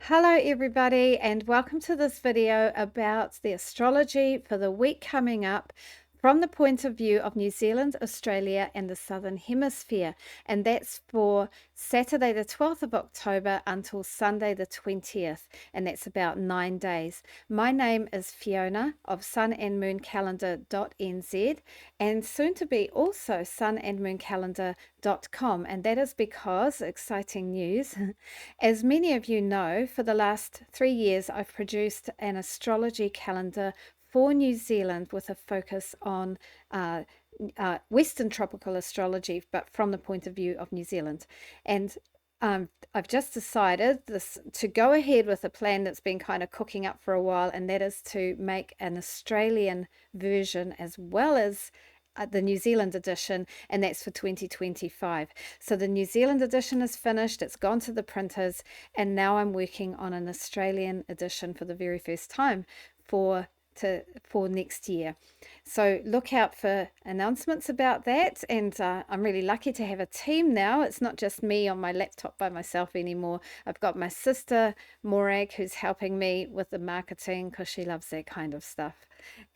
Hello everybody, and welcome to this video about the astrology for the week coming up from the point of view of New Zealand, Australia and the Southern Hemisphere, and that's for Saturday the 12th of October until Sunday the 20th, and that's about 9 days. My name is Fiona of sunandmooncalendar.nz and soon to be also sunandmooncalendar.com, and that is because, exciting news, as many of you know, for the last 3 years I've produced an astrology calendar for New Zealand with a focus on Western tropical astrology, but from the point of view of New Zealand. And I've just decided to go ahead with a plan that's been kind of cooking up for a while, and that is to make an Australian version as well as the New Zealand edition, and that's for 2025. So the New Zealand edition is finished, it's gone to the printers, and now I'm working on an Australian edition for the very first time for next year. So look out for announcements about that, and I'm really lucky to have a team now. It's not just me on my laptop by myself anymore. I've got my sister Morag, who's helping me with the marketing because she loves that kind of stuff,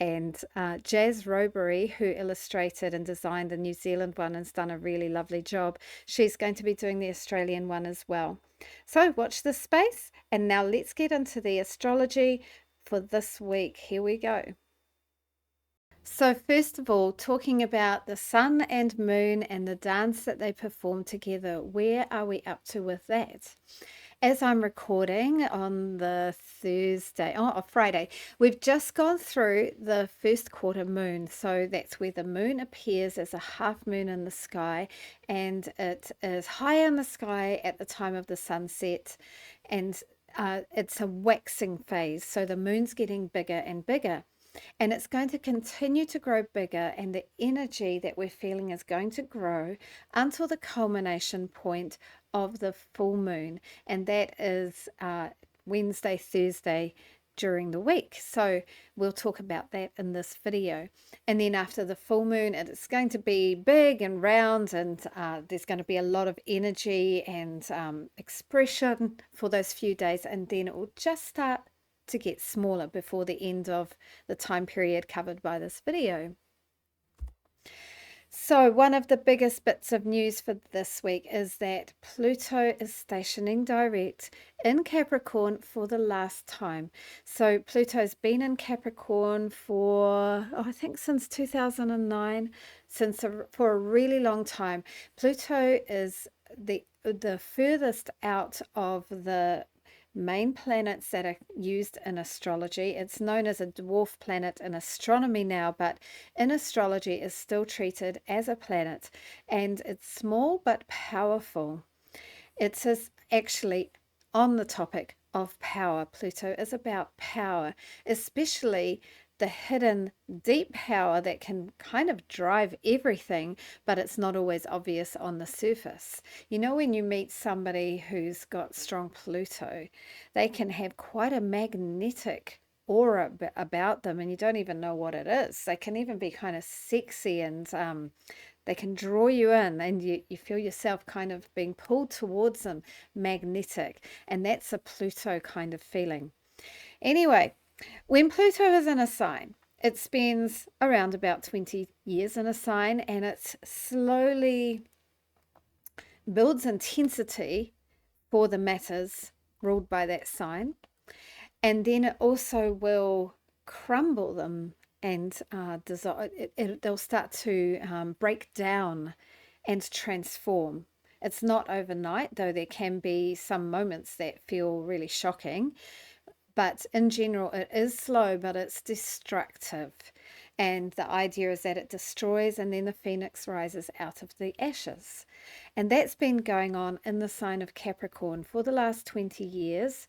and Jazz Robery, who illustrated and designed the New Zealand one and has done a really lovely job. She's going to be doing the Australian one as well. So watch this space, and now let's get into the astrology for this week. Here we go. So first of all, talking about the sun and moon and the dance that they perform together, where are we up to with that? As I'm recording on the Friday, we've just gone through the first quarter moon. So that's where the moon appears as a half moon in the sky, and it is high in the sky at the time of the sunset, and it's a waxing phase. So the moon's getting bigger and bigger. And it's going to continue to grow bigger, and the energy that we're feeling is going to grow until the culmination point of the full moon, and that is Wednesday, Thursday during the week. So we'll talk about that in this video. And then after the full moon, it's going to be big and round, and there's going to be a lot of energy and expression for those few days, and then it will just start to get smaller before the end of the time period covered by this video. So one of the biggest bits of news for this week is that Pluto is stationing direct in Capricorn for the last time. So Pluto's been in Capricorn for, I think since 2009, for a really long time. Pluto is the furthest out of the main planets that are used in astrology. It's known as a dwarf planet in astronomy now, but in astrology is still treated as a planet, and it's small but powerful. It is actually on the topic of power. Pluto is about power, especially the hidden deep power that can kind of drive everything, but it's not always obvious on the surface. You know, when you meet somebody who's got strong Pluto, they can have quite a magnetic aura about them, and you don't even know what it is. They can even be kind of sexy, and they can draw you in, and you feel yourself kind of being pulled towards them, magnetic, and that's a Pluto kind of feeling. Anyway, when Pluto is in a sign, it spends around about 20 years in a sign, and it slowly builds intensity for the matters ruled by that sign, and then it also will crumble them, and they'll start to break down and transform. It's not overnight, though there can be some moments that feel really shocking. But in general, it is slow, but it's destructive. And the idea is that it destroys, and then the phoenix rises out of the ashes. And that's been going on in the sign of Capricorn for the last 20 years.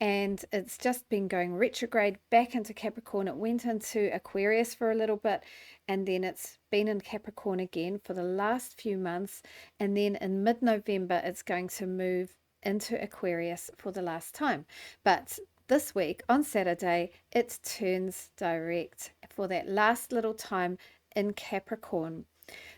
And it's just been going retrograde back into Capricorn. It went into Aquarius for a little bit, and then it's been in Capricorn again for the last few months. And then in mid-November, it's going to move into Aquarius for the last time. But this week on Saturday, it turns direct for that last little time in Capricorn.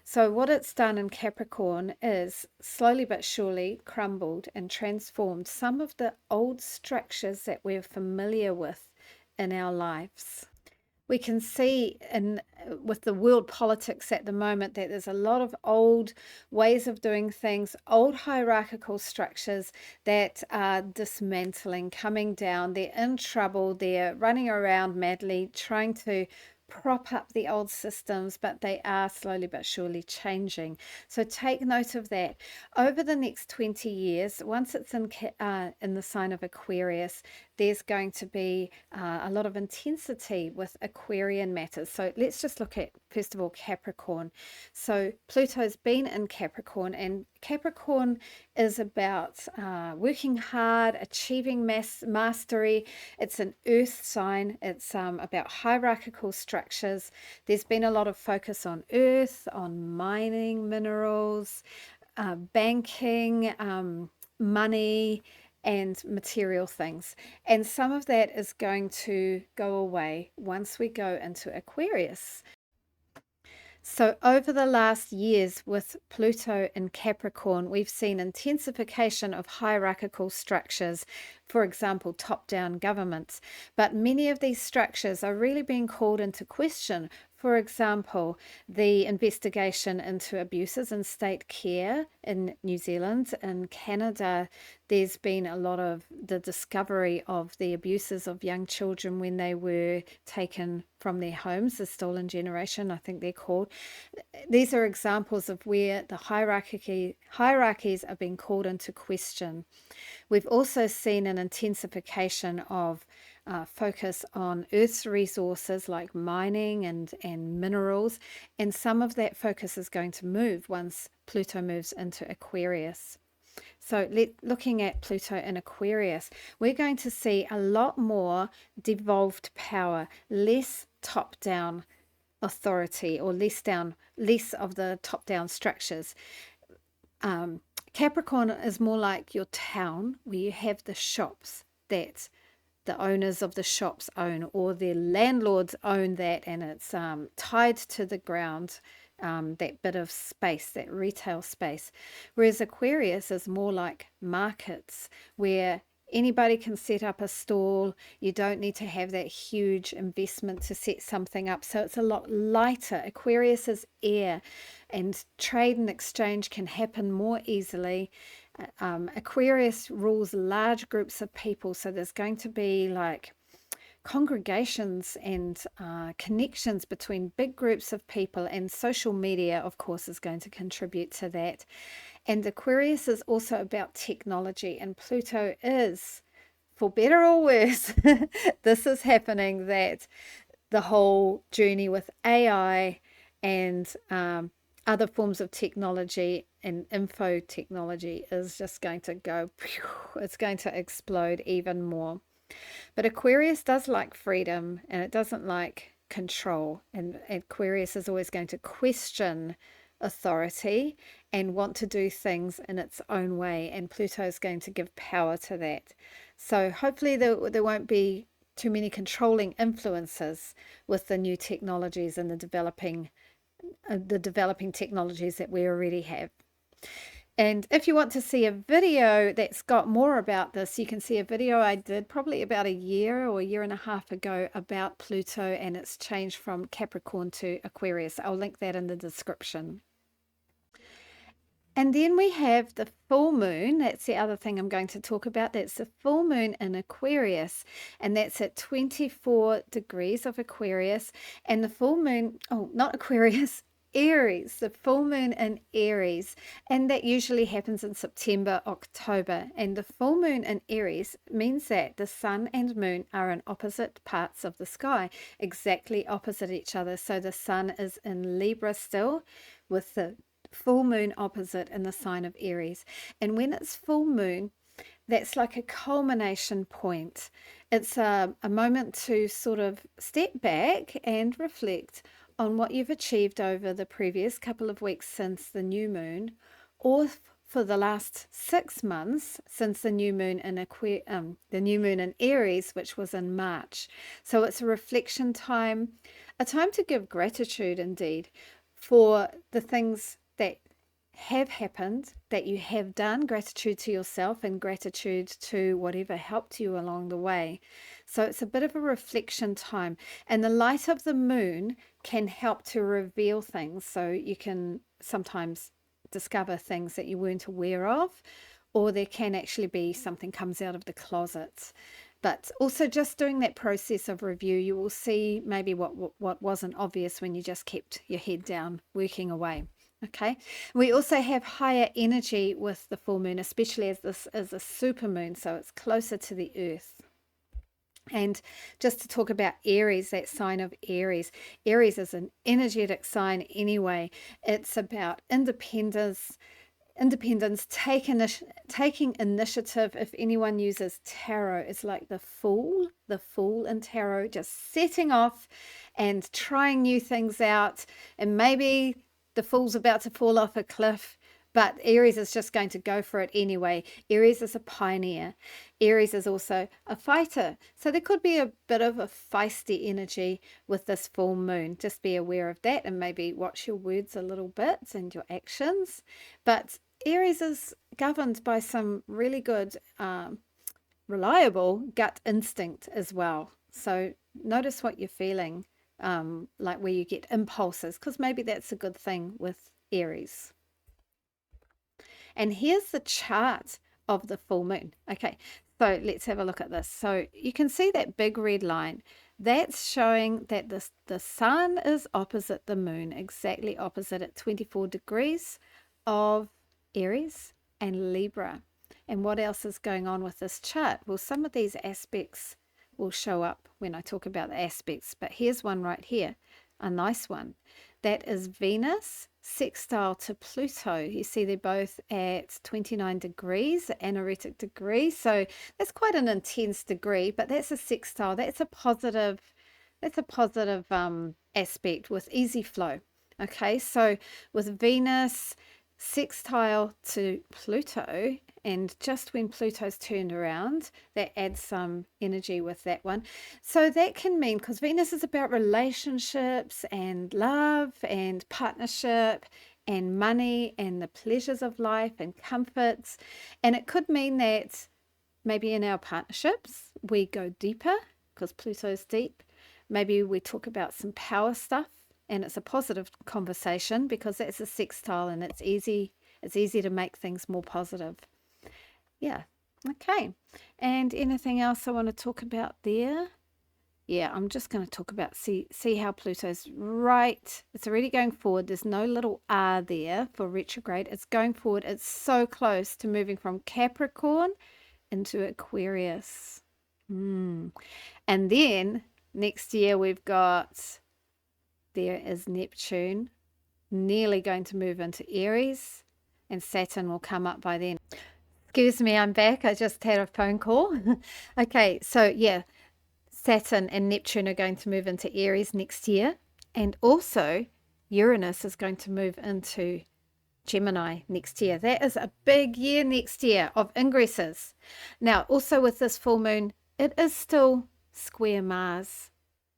So what it's done in Capricorn is slowly but surely crumbled and transformed some of the old structures that we're familiar with in our lives. We can see with the world politics at the moment that there's a lot of old ways of doing things, old hierarchical structures that are dismantling, coming down. They're in trouble. They're running around madly trying to prop up the old systems, but they are slowly but surely changing. So take note of that. Over the next 20 years, once it's in the sign of Aquarius, there's going to be a lot of intensity with Aquarian matters. So let's just look at, first of all, Capricorn. So Pluto's been in Capricorn, and Capricorn is about working hard, achieving mastery. It's an earth sign. It's about hierarchical structures. There's been a lot of focus on earth, on mining minerals, banking, money, and material things. And some of that is going to go away once we go into Aquarius. So over the last years with Pluto in Capricorn, we've seen intensification of hierarchical structures, for example, top-down governments. But many of these structures are really being called into question. For example, the investigation into abuses in state care in New Zealand. In Canada, there's been a lot of the discovery of the abuses of young children when they were taken from their homes, the stolen generation, I think they're called. These are examples of where the hierarchies are being called into question. We've also seen an intensification of focus on Earth's resources like mining and minerals, and some of that focus is going to move once Pluto moves into Aquarius. So looking at Pluto in Aquarius, we're going to see a lot more devolved power, less top-down authority, or less of the top-down structures. Capricorn is more like your town, where you have the shops that the owners of the shops own, or their landlords own that, and it's tied to the ground, that bit of space, that retail space. Whereas Aquarius is more like markets, where anybody can set up a stall. You don't need to have that huge investment to set something up. So it's a lot lighter. Aquarius is air, and trade and exchange can happen more easily. Aquarius rules large groups of people, so there's going to be like congregations and connections between big groups of people, and social media, of course, is going to contribute to that. And Aquarius is also about technology, and Pluto is, for better or worse, this is happening, that the whole journey with AI and other forms of technology and info technology is just going to go, it's going to explode even more. But Aquarius does like freedom, and it doesn't like control. And Aquarius is always going to question authority and want to do things in its own way. And Pluto is going to give power to that. So hopefully there won't be too many controlling influences with the new technologies and the developing technologies that we already have. And if you want to see a video that's got more about this, you can see a video I did probably about a year or a year and a half ago about Pluto and its change from Capricorn to Aquarius. I'll link that in the description. And then we have the full moon. That's the other thing I'm going to talk about. That's the full moon in Aquarius, and that's at 24 degrees of Aquarius. And the full moon, oh, not Aquarius, Aries, the full moon in Aries, and that usually happens in September, October. And the full moon in Aries means that the sun and moon are in opposite parts of the sky, exactly opposite each other. So the sun is in Libra still, with the full moon opposite in the sign of Aries. And when it's full moon, that's like a culmination point. It's a moment to sort of step back and reflect on what you've achieved over the previous couple of weeks since the new moon, or for the last 6 months since the new moon in Aries, which was in March. So it's a reflection time, a time to give gratitude indeed for the things that have happened, that you have done, gratitude to yourself and gratitude to whatever helped you along the way. So it's a bit of a reflection time, and the light of the moon can help to reveal things, so you can sometimes discover things that you weren't aware of, or there can actually be something comes out of the closet. But also just doing that process of review, you will see maybe what wasn't obvious when you just kept your head down working away. Okay, we also have higher energy with the full moon, especially as this is a super moon, so it's closer to the earth. And just to talk about Aries, that sign of Aries. Aries is an energetic sign anyway. It's about independence, taking initiative. If anyone uses tarot, it's like the fool in tarot, just setting off and trying new things out. And maybe the fool's about to fall off a cliff, but Aries is just going to go for it anyway. Aries is a pioneer. Aries is also a fighter. So there could be a bit of a feisty energy with this full moon. Just be aware of that and maybe watch your words a little bit and your actions. But Aries is governed by some really good, reliable gut instinct as well. So notice what you're feeling, like where you get impulses, because maybe that's a good thing with Aries. And here's the chart of the full moon. Okay, so let's have a look at this. So you can see that big red line. That's showing that the sun is opposite the moon, exactly opposite at 24 degrees of Aries and Libra. And what else is going on with this chart? Well, some of these aspects will show up when I talk about the aspects, but here's one right here, a nice one. That is Venus sextile to Pluto. You see they're both at 29 degrees, anaretic degree. So that's quite an intense degree, but that's a sextile. That's a positive aspect with easy flow. Okay, so with Venus sextile to Pluto, and just when Pluto's turned around, that adds some energy with that one. So that can mean, because Venus is about relationships and love and partnership and money and the pleasures of life and comforts, and it could mean that maybe in our partnerships we go deeper because Pluto's deep. Maybe we talk about some power stuff, and it's a positive conversation because that's a sextile and it's easy to make things more positive. Yeah, okay. And anything else I want to talk about there? Yeah, I'm just going to talk about, see how Pluto's right. It's already going forward. There's no little R there for retrograde. It's going forward. It's so close to moving from Capricorn into Aquarius. And then next year we've got, there is Neptune nearly going to move into Aries, and Saturn will come up by then. Excuse me, I'm back. I just had a phone call. Okay, so yeah, Saturn and Neptune are going to move into Aries next year. And also Uranus is going to move into Gemini next year. That is a big year next year of ingresses. Now, also with this full moon, it is still square Mars,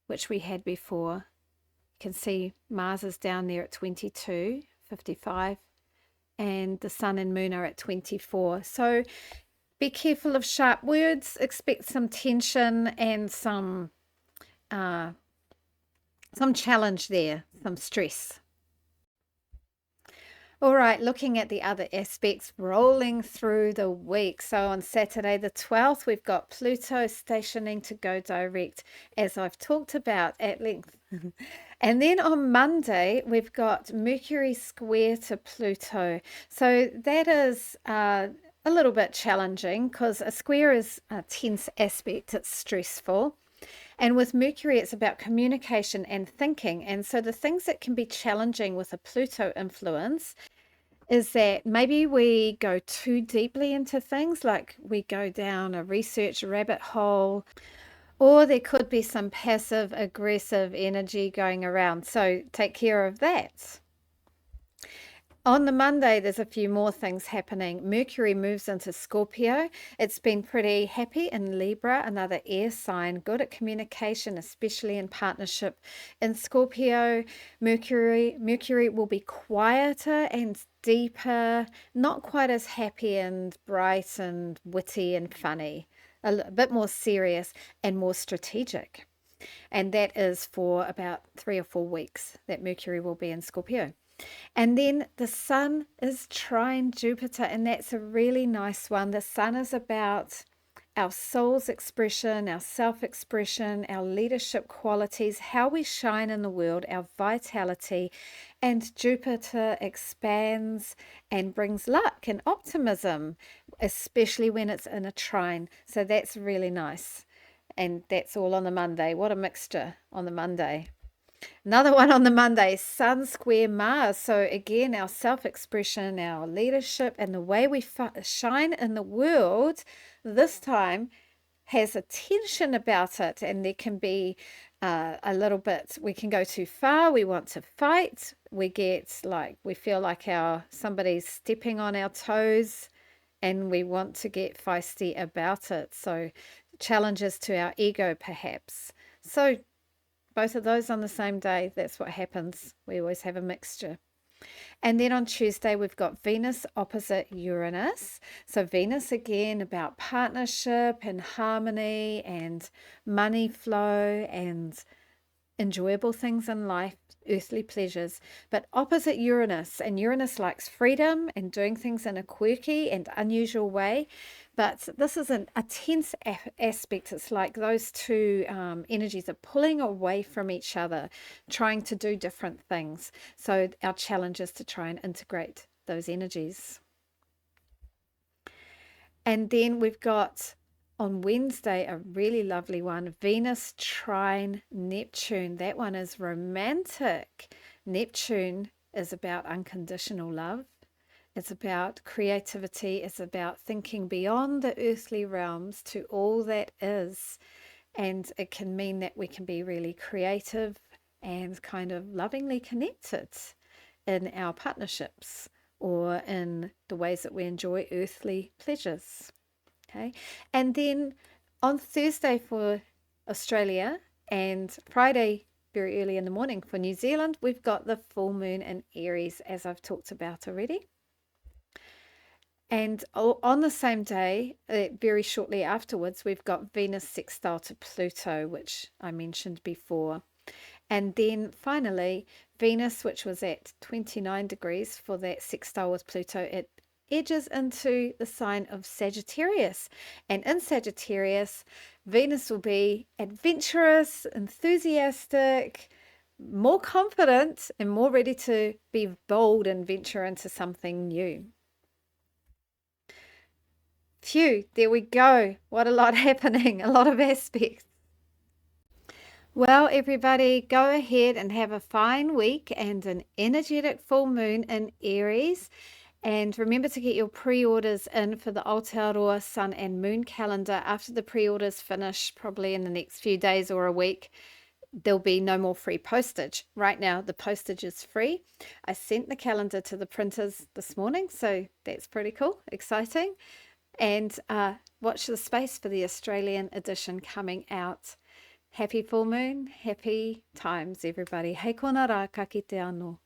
which we had before. You can see Mars is down there at 22.55. And the sun and moon are at 24. So be careful of sharp words. Expect some tension and some challenge there, some stress. All right, looking at the other aspects, rolling through the week. So on Saturday the 12th, we've got Pluto stationing to go direct, as I've talked about at length. And then on Monday, we've got Mercury square to Pluto. So that is a little bit challenging because a square is a tense aspect. It's stressful. And with Mercury, it's about communication and thinking. And so the things that can be challenging with a Pluto influence is that maybe we go too deeply into things, like we go down a research rabbit hole, or there could be some passive aggressive energy going around. So take care of that. On the Monday, there's a few more things happening. Mercury moves into Scorpio. It's been pretty happy in Libra, another air sign, good at communication, especially in partnership. In Scorpio, Mercury will be quieter and deeper, not quite as happy and bright and witty and funny, a bit more serious and more strategic. And that is for about 3 or 4 weeks that Mercury will be in Scorpio. And then the sun is trine Jupiter, and that's a really nice one. The sun is about our soul's expression, our self-expression, our leadership qualities, how we shine in the world, our vitality. And Jupiter expands and brings luck and optimism, especially when it's in a trine. So that's really nice. And that's all on the Monday. What a mixture on the Monday. Another one on the Monday, Sun square Mars. So again, our self-expression, our leadership, and the way we shine in the world this time has a tension about it, and there can be a little bit, we can go too far, we want to fight, we feel like somebody's stepping on our toes, and we want to get feisty about it. So challenges to our ego perhaps. So both of those on the same day, that's what happens. We always have a mixture. And then on Tuesday, we've got Venus opposite Uranus. So Venus, again, about partnership and harmony and money flow and enjoyable things in life, earthly pleasures, but opposite Uranus. And Uranus likes freedom and doing things in a quirky and unusual way. But this is a tense aspect. It's like those two energies are pulling away from each other, trying to do different things. So our challenge is to try and integrate those energies. And then we've got on Wednesday a really lovely one, Venus trine Neptune. That one is romantic. Neptune is about unconditional love. It's about creativity. It's about thinking beyond the earthly realms to all that is. And it can mean that we can be really creative and kind of lovingly connected in our partnerships or in the ways that we enjoy earthly pleasures. Okay. And then on Thursday for Australia and Friday very early in the morning for New Zealand, we've got the full moon in Aries, as I've talked about already. And on the same day, very shortly afterwards, we've got Venus sextile to Pluto, which I mentioned before. And then finally, Venus, which was at 29 degrees for that sextile with Pluto, it edges into the sign of Sagittarius. And in Sagittarius, Venus will be adventurous, enthusiastic, more confident, and more ready to be bold and venture into something new. Phew, there we go. What a lot happening, a lot of aspects. Well, everybody, go ahead and have a fine week and an energetic full moon in Aries. And remember to get your pre-orders in for the Aotearoa Sun and Moon Calendar. After the pre-orders finish, probably in the next few days or a week, there'll be no more free postage. Right now, the postage is free. I sent the calendar to the printers this morning, so that's pretty cool, exciting. And watch the space for the Australian edition coming out. Happy full moon, happy times, everybody. Hei kona rā, ka kite anō.